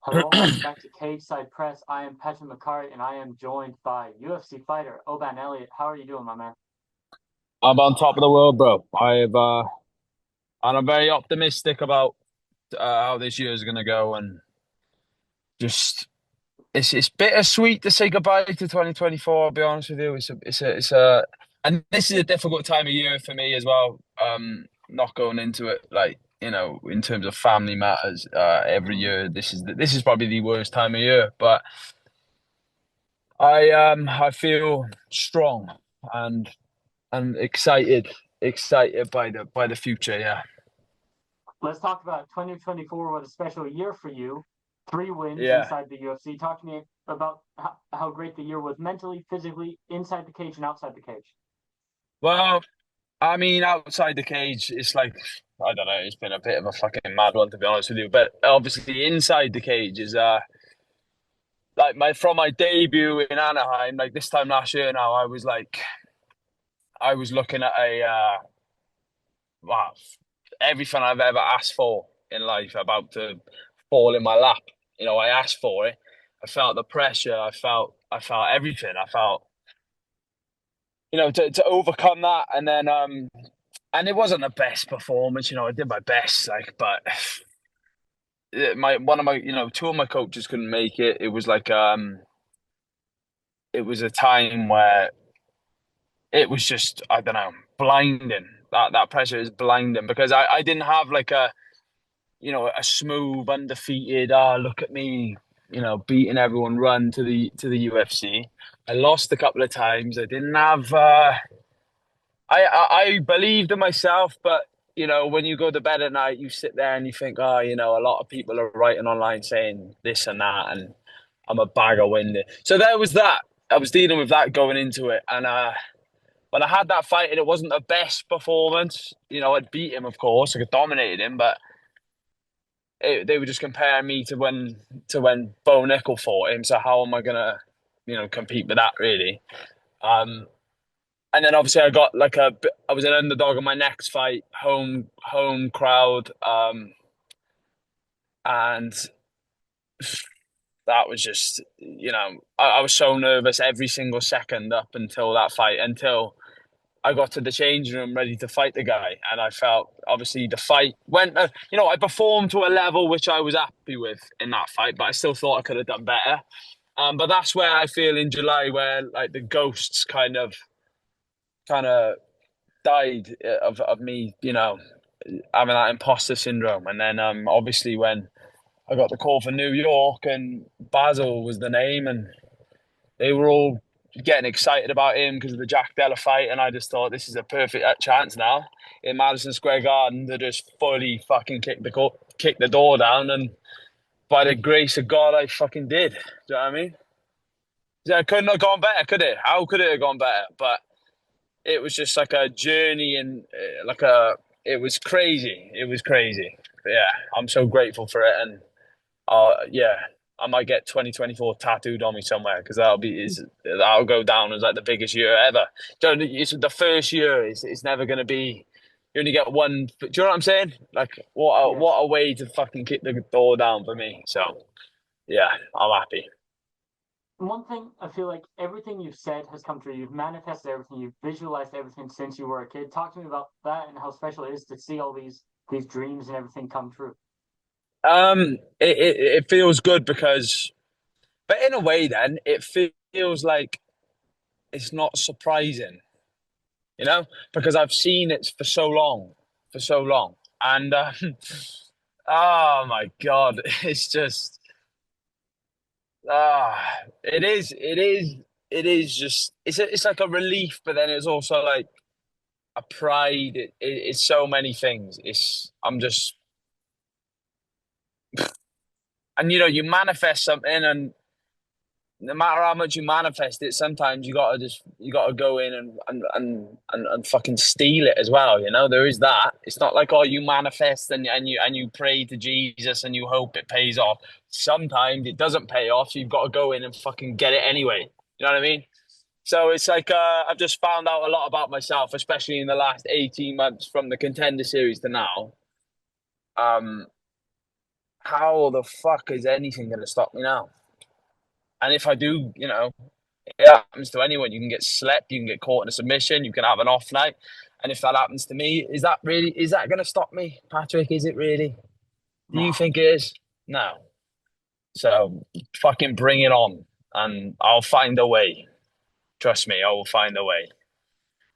Hello, welcome back to Cage Side Press. I am Patrick McCorry, and I am joined by UFC fighter Oban Elliott. How are you doing, my man? I'm on top of the world, bro. And I'm very optimistic about how this year is gonna go, and just it's bittersweet to say goodbye to 2024. I'll be honest with you, and this is a difficult time of year for me as well. Not going into it like in terms of family matters. Every Mm. year, this is probably the worst time of year, but I feel strong and excited by the future. Yeah. Let's talk about 2024. What a special year for you. Three wins Yeah. inside the UFC. Talk to me about how great the year was mentally, physically, inside the cage and outside the cage. Well, I mean, outside the cage, it's like I don't know. It's been a bit of a fucking mad one to be honest with you. But obviously, inside the cage is like my debut in Anaheim, like this time last year. Now I was looking at a wow, everything I've ever asked for in life about to fall in my lap. I asked for it. I felt the pressure. I felt everything. I felt to overcome that, and it wasn't the best performance. I did my best, like, but my one of my two of my coaches couldn't make it. It was a time where it was just, I don't know, blinding. That pressure is blinding because I didn't have like a smooth undefeated, look at me, beating everyone run to the UFC. I lost a couple of times. I didn't have I believed in myself, but when you go to bed at night, you sit there and you think, oh, a lot of people are writing online saying this and that, and I'm a bag of wind. So there was that. I was dealing with that going into it, and when I had that fight, and it wasn't the best performance. I'd beat him, of course, I could dominated him, but they were just comparing me to when Bo Nickel fought him. So how am I gonna, compete with that really? Um, And then obviously I was an underdog in my next fight, home crowd, and that was just I was so nervous every single second up until that fight, until I got to the changing room ready to fight the guy, and I felt obviously the fight went, I performed to a level which I was happy with in that fight, but I still thought I could have done better. But that's where I feel in July where like the ghosts kind of died of me, having that imposter syndrome. And then obviously when I got the call for New York and Basel was the name, and they were all getting excited about him because of the Jack Della fight, and I just thought this is a perfect chance now in Madison Square Garden to just fully fucking kick the door down, and by the grace of God, I fucking did. Do you know what I mean? Yeah, it couldn't have gone better, could it? How could it have gone better? But it was just like a journey, and it was crazy. It was crazy. But yeah, I'm so grateful for it, and yeah, I might get 2024 tattooed on me somewhere because that'll go down as like the biggest year ever. It's the first year. It's never going to be. You only get one. Do you know what I'm saying? Like what Yes. a way to fucking kick the door down for me. So yeah, I'm happy. One thing I feel like everything you've said has come true. You've manifested everything. You've visualized everything since you were a kid. Talk to me about that and how special it is to see all these dreams and everything come true. It feels good because, but in a way, then it feels like it's not surprising, because I've seen it for so long, and oh my God, it's just it is just it's like a relief, but then it's also like a pride. It's so many things. I'm just, and you manifest something, and no matter how much you manifest it, sometimes you gotta go in and fucking steal it as well. There is that. It's not like, oh, you manifest and you pray to Jesus and you hope it pays off. Sometimes it doesn't pay off, so you've got to go in and fucking get it anyway. You know what I mean? So it's like I've just found out a lot about myself, especially in the last 18 months from the Contender Series to now. Um, how the fuck is anything going to stop me now? And if I do, it happens to anyone. You can get slept, you can get caught in a submission, you can have an off night. And if that happens to me, is that going to stop me, Patrick? Is it really? Do you No. think it is? No. So fucking bring it on, and I'll find a way. Trust me, I will find a way.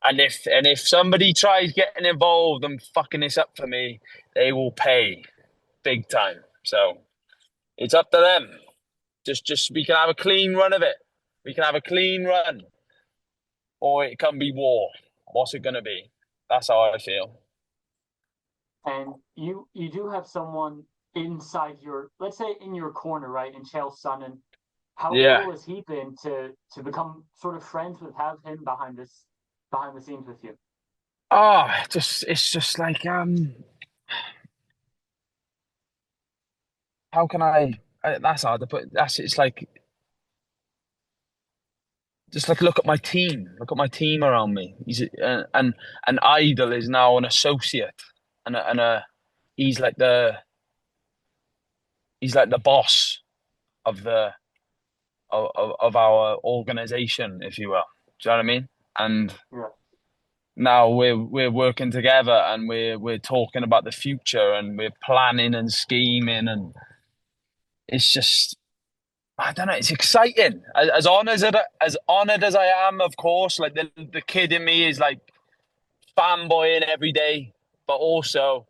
And if somebody tries getting involved and fucking this up for me, they will pay big time. So it's up to them. Just we can have a clean run of it. We can have a clean run, or it can be war. What's it gonna be? That's how I feel. And you do have someone inside your, let's say, in your corner, right? In Chael Sonnen. How Yeah. cool has he been to become sort of friends with, have him behind the scenes with you? Oh, it's just like how can that's hard to put. That's it's like just like look at my team. Look at my team around me. And an idol is now an associate, and he's like the he's like the boss of our organization, if you will. Do you know what I mean? And Yeah. now we're working together, and we're talking about the future, and we're planning and scheming, and it's just I don't know. It's exciting. As honored as I am, of course. Like the kid in me is like fanboying every day, but also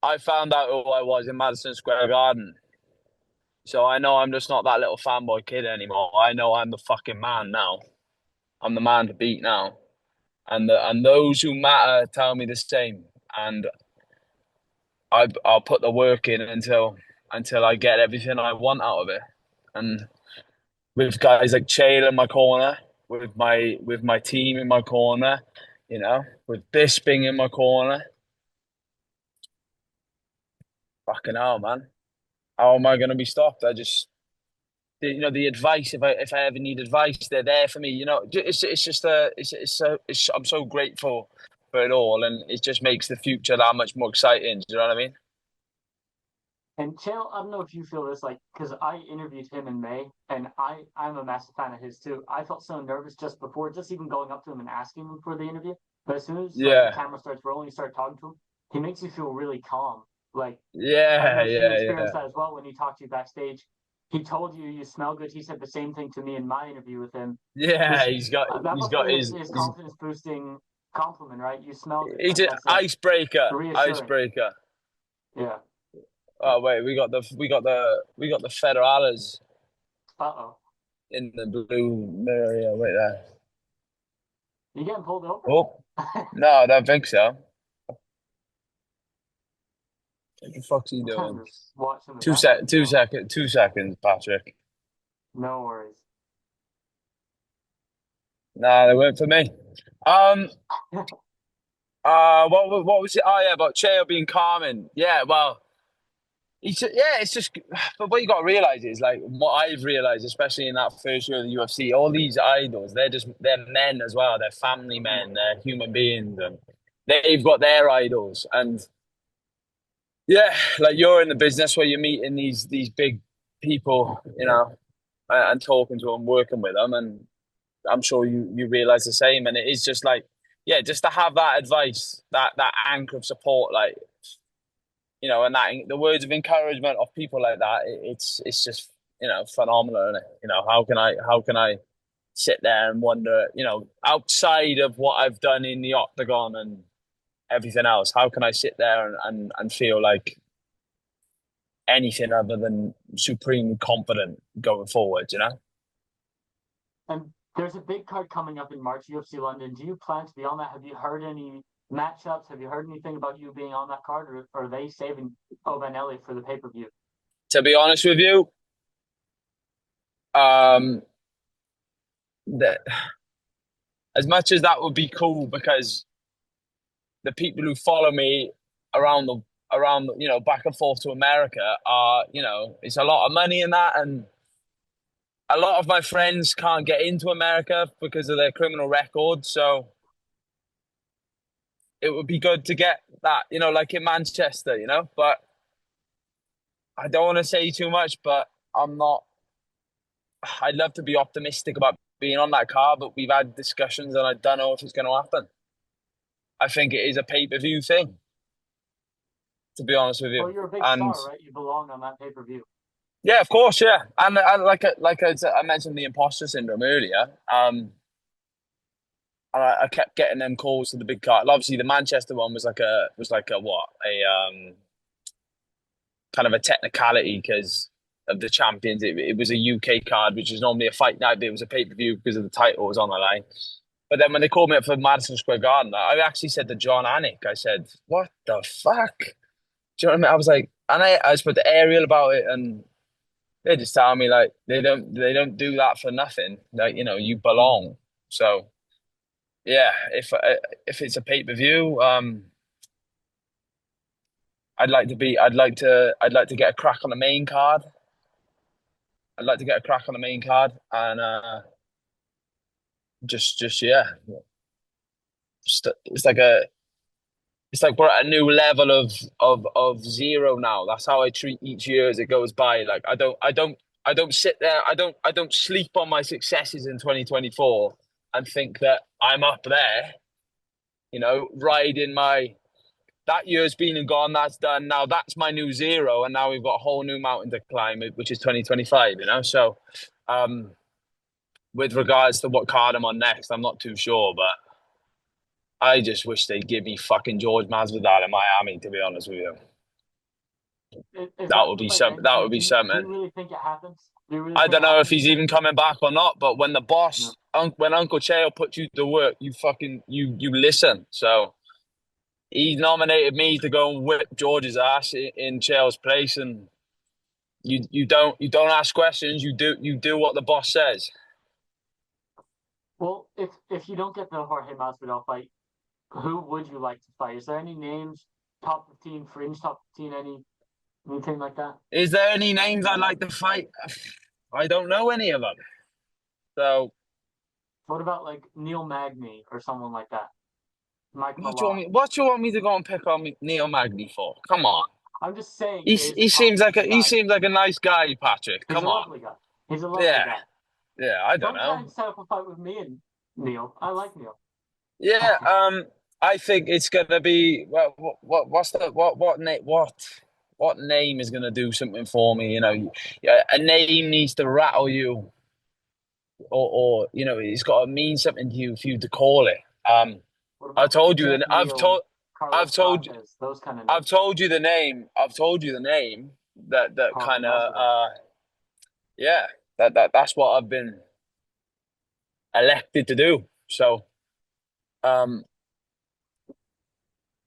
I found out who I was in Madison Square Garden. So I know I'm just not that little fanboy kid anymore. I know I'm the fucking man now. I'm the man to beat now. And those who matter tell me the same. And I'll put the work in until I get everything I want out of it. And with guys like Chael in my corner, with my team in my corner, with Bisping in my corner, fucking hell, man. How am I going to be stopped? The advice, if I ever need advice, they're there for me. It's just I'm so grateful for it all, and it just makes the future that much more exciting. Do you know what I mean? And Chael, I don't know if you feel this, like, because I interviewed him in May, and I'm a massive fan of his too. I felt so nervous just before, just even going up to him and asking him for the interview. But as soon as like the Yeah, camera starts rolling, you start talking to him, he makes you feel really calm. Like, I don't yeah, know if you yeah, experienced yeah, that as well when he talked to you backstage. He told you you smell good. He said the same thing to me in my interview with him. yeah. Just He's got that he's must be got his confidence boosting compliment, right? You smell good. he's Like an that's like icebreaker, reassuring. icebreaker. Yeah. Oh wait, we got the Federales Uh-oh. in the blue mirror. Yeah, wait there. You getting pulled over? Oh no, I don't think so. What the fuck's he I'm doing? just watching the Two back of sec, you, two so second, 2 seconds, Patrick. no worries. Nah, they weren't for me. Um, what was it? Oh yeah, about Chael being Carmen. Yeah, well, it's just. But what you got to realize is like what I've realized, especially in that first year of the UFC, all these idols, they're men as well. They're family men. They're human beings, and they've got their idols. And yeah, like you're in the business where you're meeting these big people, and talking to them, working with them, and I'm sure you realize the same. And it is just like, yeah, just to have that advice, that anchor of support, like and that the words of encouragement of people like that, it's just phenomenal, isn't it? How can I sit there and wonder, outside of what I've done in the octagon and everything else, how can I sit there and feel like anything other than supremely confident going forward, And there's a big card coming up in March, UFC London. Do you plan to be on that? Have you heard any matchups? Have you heard anything about you being on that card, or are they saving Oban Elliott for the pay-per-view? To be honest with you, um, that as much as that would be cool because the people who follow me around back and forth to America are, it's a lot of money in that, and a lot of my friends can't get into America because of their criminal record. So it would be good to get that, like in Manchester, but I don't want to say too much, but I'm not. I'd love to be optimistic about being on that card, but we've had discussions, and I don't know if it's going to happen. I think it is a pay-per-view thing, to be honest with Well, you. you're a big And star, right? You belong on that pay-per-view. yeah, of course, yeah. And I mentioned the imposter syndrome earlier. And I kept getting them calls to the big card. Obviously, the Manchester one was like a what kind of a technicality because of the champions. It was a UK card, which is normally a fight night, but it was a pay-per-view because of the title was on the line. But then when they called me up for Madison Square Garden, I actually said to John Anik, I said, "What the fuck?" Do you know what I mean? I was like, and I spoke to Ariel about it, and they just tell me like they don't do that for nothing. Like you Mhm. belong. So yeah, if it's a pay-per-view, I'd like to get a crack on the main card. I'd like to get a crack on the main card, and just yeah, it's like we're at a new level of zero now. That's how I treat each year as it goes by. Like I don't sit there. I don't sleep on my successes in 2024 and think that I'm up there. Riding my that year's been and gone. That's done. Now that's my new zero, and now we've got a whole new mountain to climb, which is 2025. So um, with regards to what card I'm on next, I'm not too sure, but I just wish they'd give me fucking George Masvidal in Miami. To be honest with you, Is that that would the be fight some. then? That Do, would be do you something. really think it happens? Do you really I think don't it know if happens he's this year? even coming back or not, but when the No. boss, when Uncle Chael puts you to work, you fucking you listen. So he nominated me to go and whip George's ass in Chael's place, and you don't ask questions. You do what the boss says. Well, if you don't get the Jorge Masvidal fight, who would you like to fight? Is there any names, top 15, fringe top 15, anything like that? Is there any names I'd like to fight? I don't know any of them. So What about like Neil Magny or someone like that? Mike what do you want Malott. me? What do you want me to go and pick on Neil Magny for? Come on. I'm just saying He he is a he top seems like a 15 he guy. seems like a nice guy, Patrick. He's a Come on. lovely guy. He's a lovely Yeah, guy. yeah. I don't Don't try know. and set up a fight with me and Neil. I like Neil. Yeah. I think it's gonna be what's the what name is gonna do something for me? Yeah, a name needs to rattle you, or it's got to mean something to you for you to call it. What I about told you Geoff that Neal, I've Carlos told Prates, those kind of I've names? told you the name. I've told you the name that Jorge kind of Masvidal. yeah, that's what I've been elected to do. So um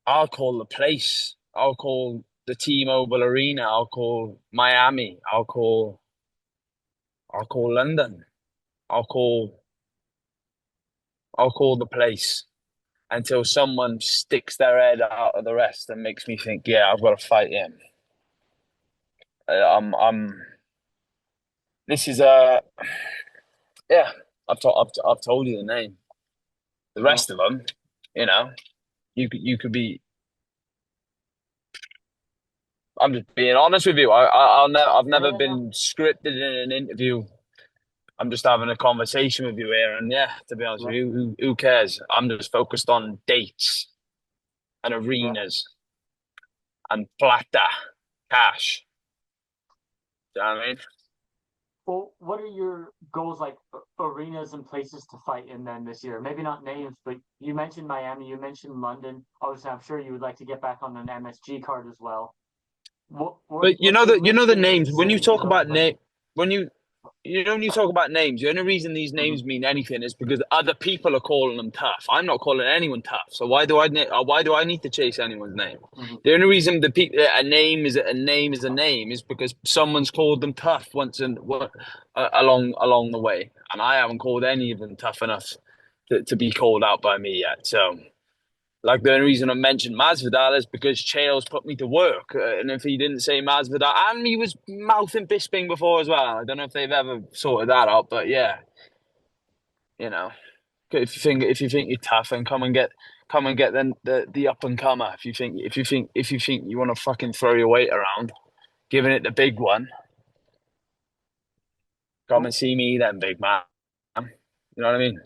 I'll call the place. I'll call the T-Mobile Arena. I'll call Miami. I'll call London. I'll call I'll call the place until someone sticks their head out of the rest and makes me think, yeah, I've got to fight him. I'm this is a yeah, I've told you the name. The Yeah. rest of them, you know, you could be. I'm just being honest with you. I've Yeah, never yeah, yeah. been scripted in an interview. I'm just having a conversation with you here, and yeah, to be honest Yeah. with you, who cares? I'm just focused on dates and Yeah. arenas and plata, cash. Do you know what I mean? Well, what are your goals like arenas and places to fight in then this year? Maybe not names, but you mentioned Miami, you mentioned London. Obviously, I'm sure you would like to get back on an MSG card as well. But What's the the listing in names when you cities of talk those about places? when when you talk about names, the only reason these Hmm. names mean anything is because other people are calling them tough. I'm not calling anyone tough, so why do I need to chase anyone's name? Hmm. The only reason a name is because someone's called them tough once along the way, and I haven't called any of them tough enough to be called out by me yet. So like the only reason I mentioned Masvidal is because Chael's put me to work, and if he didn't say Masvidal, and he was mouthing Bisping before as well. I don't know if they've ever sorted that out, but yeah, you know, if you think you're tough, and come and get the up and comer. If you think you want to fucking throw your weight around, giving it the big one. Come Cool. and see me then, big man. You know what I mean?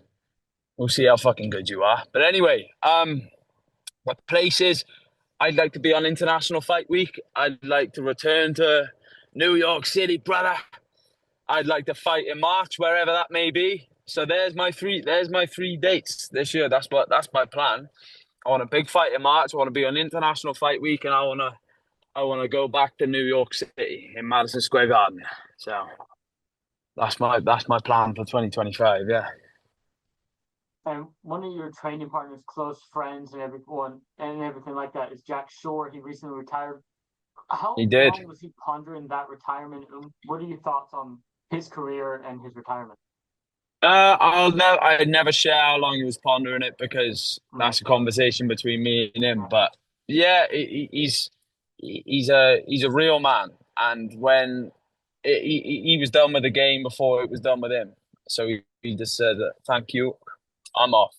We'll see how fucking good you are. But anyway, what places I'd like to be on International Fight Week. I'd like to return to New York City, brother. I'd like to fight in March, wherever that may be. So there's my three dates this year. That's my plan. I want a big fight in March. I want to be on International Fight Week, and I wanna go back to New York City in Madison Square Garden. So that's my plan for 2025. Yeah, And one of your training partners, close friends, and everything like that is Jack Shore. He recently retired. he How did. long was he pondering that retirement? What are your thoughts on his career and his retirement? I'd never share how long he was pondering it because Mm, that's a conversation between me and him. But yeah, he's a real man, and when he was done with the game before it was done with him, so he just said, "Thank you, I'm off.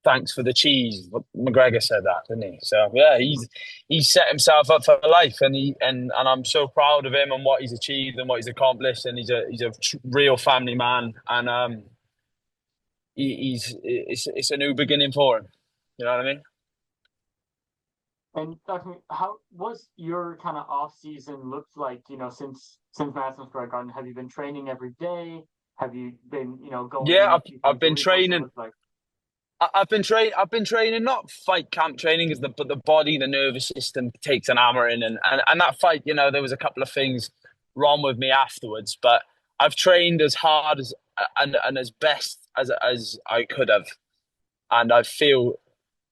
Thanks for the cheese." McGregor said that, didn't he? So yeah, mm. he's set himself up for life, and I'm so proud of him and what he's achieved and what he's accomplished, and he's a real family man, and it's a new beginning for him. You know what I mean? And Dr. How was your kind of off season looked like? Since Madison Square Garden, have you been training every day? Have you been going Yeah, in a I've few I've times a been week? What's it training. look like? I've been training, not fight camp training, because but the body, the nervous system takes an hammering, and that fight, there was a couple of things wrong with me afterwards, but I've trained as hard as and as best as I could have, and I feel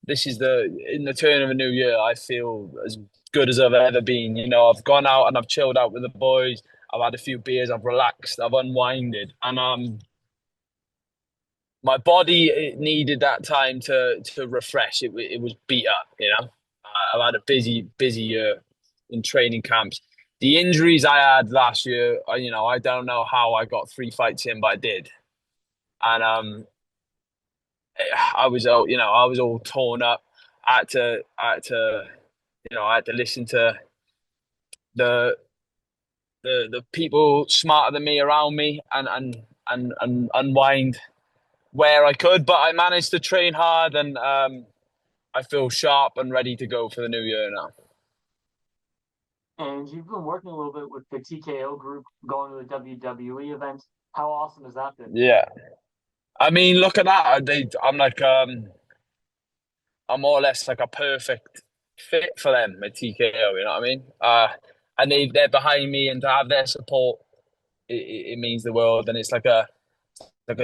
this is the in the turn of a new year. I feel as good as I've ever been. I've gone out and I've chilled out with the boys. I've had a few beers. I've relaxed. I've unwinded, and my body, it needed that time to refresh. It was beat up. I've had a busy year in training camps. The injuries I had last year, I don't know how I got three fights in, but I did. And I was all torn up. I had to listen to the the people smarter than me around me, and unwind where I could. But I managed to train hard, and I feel sharp and ready to go for the new year now. And you've been working a little bit with the TKO group, going to the WWE events. How awesome has that been? Yeah, I mean, look at that. I'm more or less like a perfect fit for them at TKO. You know what I mean? And they're behind me, and to have their support, it means the world. And it's like a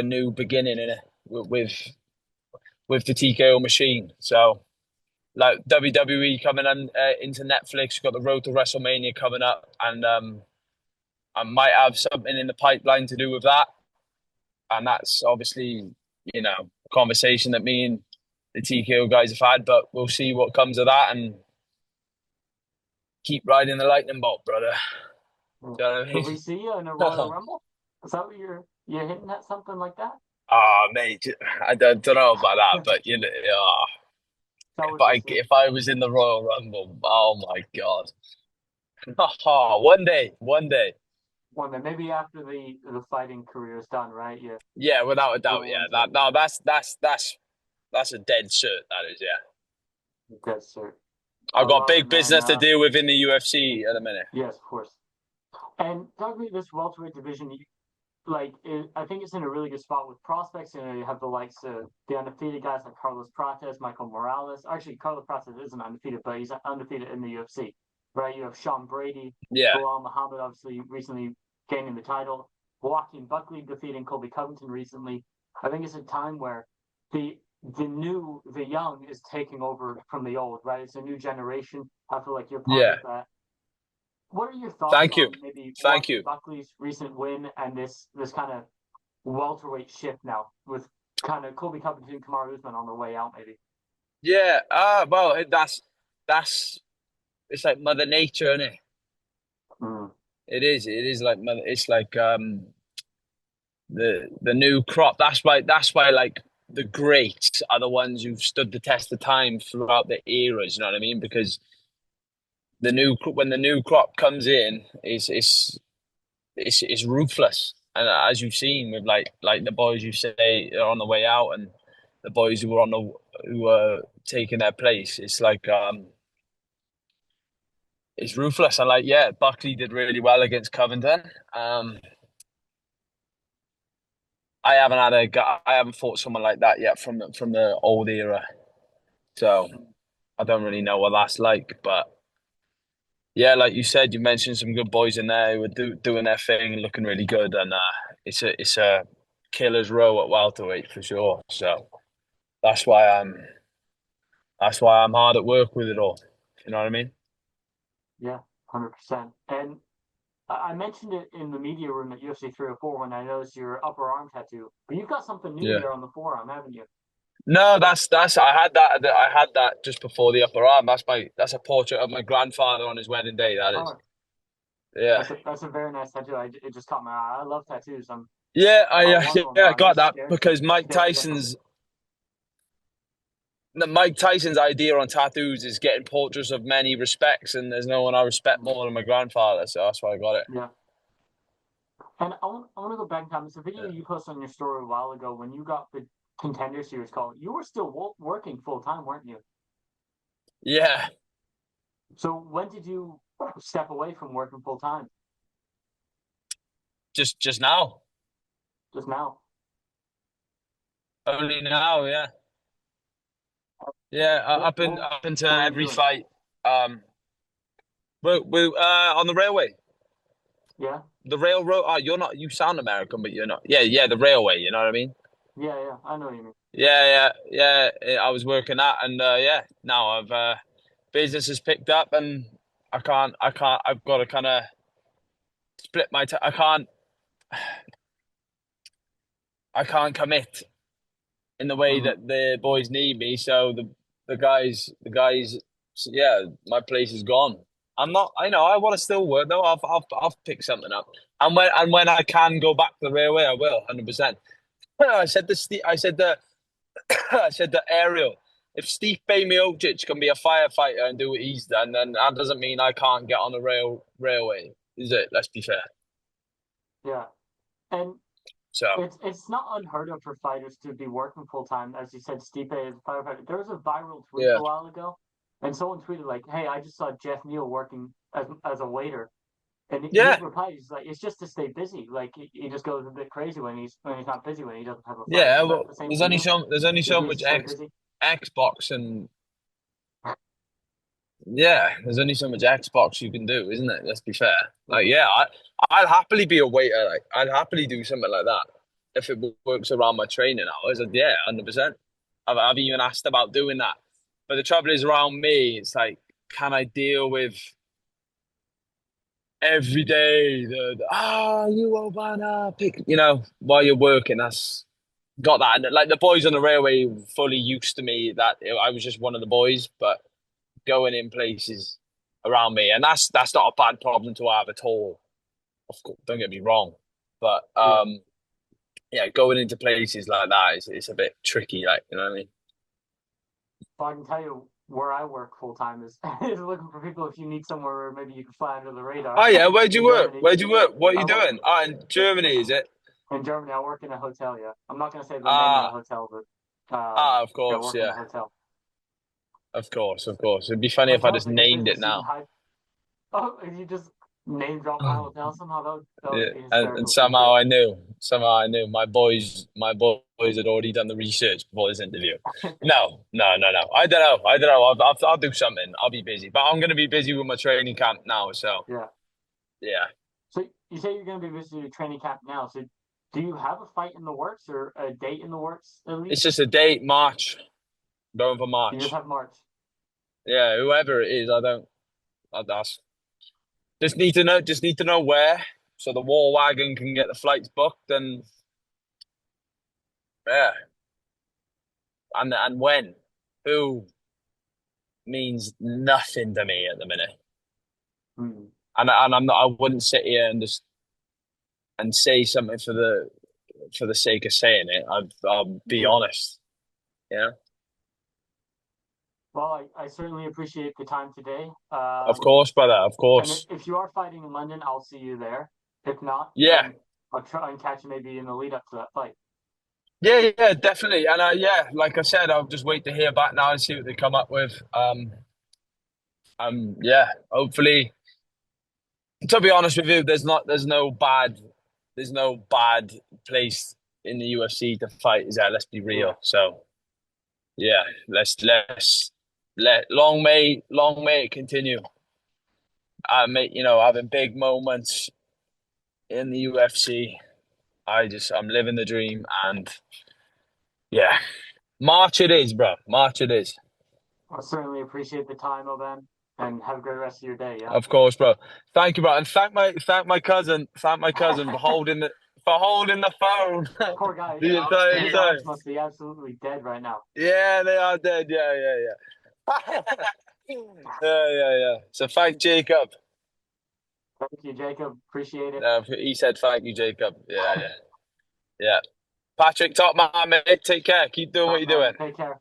new beginning in it with the TKO machine. So like WWE coming on into Netflix, you've got the Road to WrestleMania coming up, and I might have something in the pipeline to do with that. And that's obviously, a conversation that me and the TKO guys have had, but we'll see what comes of that and keep riding the lightning bolt, brother. Mm. Do you know what I Could mean? we see you in a Royal Rumble? Is that what you're hitting at something like that? Oh, mate, I don't know about that, but That if would be I sick. if I was in the Royal Rumble, oh my God. One day. One day, maybe after the fighting career is done, right? You Yeah, without a doubt. go Yeah, into that's a dead cert. That is. Yeah, that, sir. I I've got love it, big man. business to deal with in the UFC at the minute. Yes, of course. And talk me this welterweight division. I think it's in a really good spot with prospects. You have the likes of the undefeated guys like Carlos Prates, Michael Morales. Actually, Carlos Prates isn't undefeated, but he's undefeated in the UFC. Right? You have Sean Brady, Yeah, Bilal Muhammad, obviously recently gaining the title. Joaquin Buckley defeating Colby Covington recently. I think it's a time where the the young is taking over from the old. Right? It's a new generation. I feel like you're part yeah. of that. What are your thoughts Thank you, on maybe thank Joaquin you. Buckley's recent win and this kind of welterweight shift now with kind of Colby Covington and Kamaru Usman on the way out, maybe? Yeah. Well, that's it's like Mother Nature, isn't it? Mm. It is. It is like mother. It's like the new crop. That's why like the greats are the ones who've stood the test of time throughout the eras. You know what I mean? Because when the new crop comes in, it's ruthless. And as you've seen with like the boys you say are on the way out, and the boys who are taking their place, it's ruthless. And like yeah, Buckley did really well against Covington. I haven't fought someone like that yet from the old era, so I don't really know what that's like. But yeah, like you said, you mentioned some good boys in there who are doing their thing and looking really good, and it's a killer's row at welterweight for sure. So that's why I'm that's why I'm hard at work with it all. You know what I mean? Yeah, 100%. And I mentioned it in the media room at UFC 304 when I noticed your upper arm tattoo, but you've got something new Yeah. there on the forearm, haven't you? No, that's I had that just before the upper arm. That's a portrait of my grandfather on his wedding day. That is. Oh, Yeah. that's a very nice tattoo. It just caught my eye. I love tattoos. Yeah, I want one, but I I'm got just that because scared to get them. Mike Tyson's idea on tattoos is getting portraits of many respects, and there's no one I respect more than my grandfather, so that's why I got it. Yeah. And I want to go back in time. It's a video you posted on your story a while ago when you got the Contender Series call. You were still working full time, weren't you? Yeah, So when did you step away from working full time? just now, Just now? only now, yeah, yeah. Up into What were you every doing? fight. Um, we on the railway, Yeah, the railroad. Oh, you're not. You sound American, but you're not. Yeah, yeah, the railway. You know what I mean? yeah. I know what you mean. I was working that, and yeah, now business has picked up, and I can't. I've got to kind of split my. I can't commit in the way Hmm. that the boys need me. So the guys, yeah, my place is gone. I'm not. I know. I want to still work though. I'll pick something up. And when I can go back to the railway, I will. 100%. I said the I said the Ariel. If Steve Miocic can be a firefighter and do what he's done, then that doesn't mean I can't get on the railway, is it? Let's be fair. Yeah, and So it's not unheard of for fighters to be working full time. As you said, Stipe is a firefighter. There was a viral tweet yeah, a while ago, and someone tweeted like, "Hey, I just saw Jeff Neal working as a waiter." And his yeah, reply is like, "It's just to stay busy. Like he just goes a bit crazy when he's not busy when he doesn't have a fight." yeah. Is that Well, the same for you? there's only It so needs much to stay busy. Xbox and yeah, there's only so much Xbox you can do, isn't it? Let's be fair. Like, Yeah, yeah, I'd happily be a waiter. Like, I'd happily do something like that if it works around my training hours. Yeah, 100%. I've even asked about doing that. But the trouble is around me, it's like, can I deal with every day you Obana pick, while you're working? That's got that. And like the boys on the railway fully used to me that I was just one of the boys, but going in places around me, and that's not a bad problem to have at all. Of course, don't get me wrong, but yeah. yeah, going into places like that is it's a bit tricky. Like you know what I mean? Well, I can tell you where I work full time is is looking for people if you need somewhere where maybe you can fly under the Oh radar yeah, where'd you in work? Germany. Where'd you work? What are you I work doing? Oh, in Germany, is it? in Germany. I work in a hotel. Yeah, I'm not going to say the name of the Ah, hotel, but of yeah, I course, work in yeah, a hotel. of course, of course. It'd be funny if I Hotels, just I guess, named is a it super now. high. Oh, you just name drop my hotel somehow. That Yeah, would be and hysterical to be somehow true. I knew, my boys had already done the research before this interview. No. I don't know. I'll do something. I'll be busy, but I'm going to be busy with my training camp now. So Yeah. yeah, So you say you're going to be visiting your training camp now. So do you have a fight in the works or a date in the works at it's least? just a date, March, going for You just March. have March. Yeah, whoever it is, I don't. I that's just need to know where, so the war wagon can get the flights booked, and yeah, and when, who means nothing to me at the minute. Hmm. And I'm not. I wouldn't sit here and just and say something for the sake of saying it. I'll be Yeah. honest. You know. Well, I certainly appreciate the time today. Of course, brother. Of And course. if you are fighting in London, I'll see you there. If not, Yeah. then I'll try and catch you maybe in the lead up to that fight. Yeah, yeah, definitely. And yeah, like I said, I'll just wait to hear back now and see what they come up with. Yeah, hopefully. To be honest with you, there's no bad place in the UFC to fight. Is there? Let's be Yeah. real. So yeah, let long may it continue. Having big moments in the UFC. I'm living the dream, and yeah, March it is, bro. March it is. I certainly appreciate the time, Oban, and have a great rest of your day. Yeah. Of course, bro. Thank you, bro, and thank my cousin for holding the phone Poor guy. the entire His time. arms must be absolutely dead right now. Yeah, they are dead. Yeah, yeah, yeah. Yeah, yeah, yeah. So thank Jacob. Thank you, Jacob. Appreciate it. He said thank you, Jacob. Yeah, yeah, yeah. Patrick, top man, mate. Take care. Keep doing what Top you're doing. man. Take care.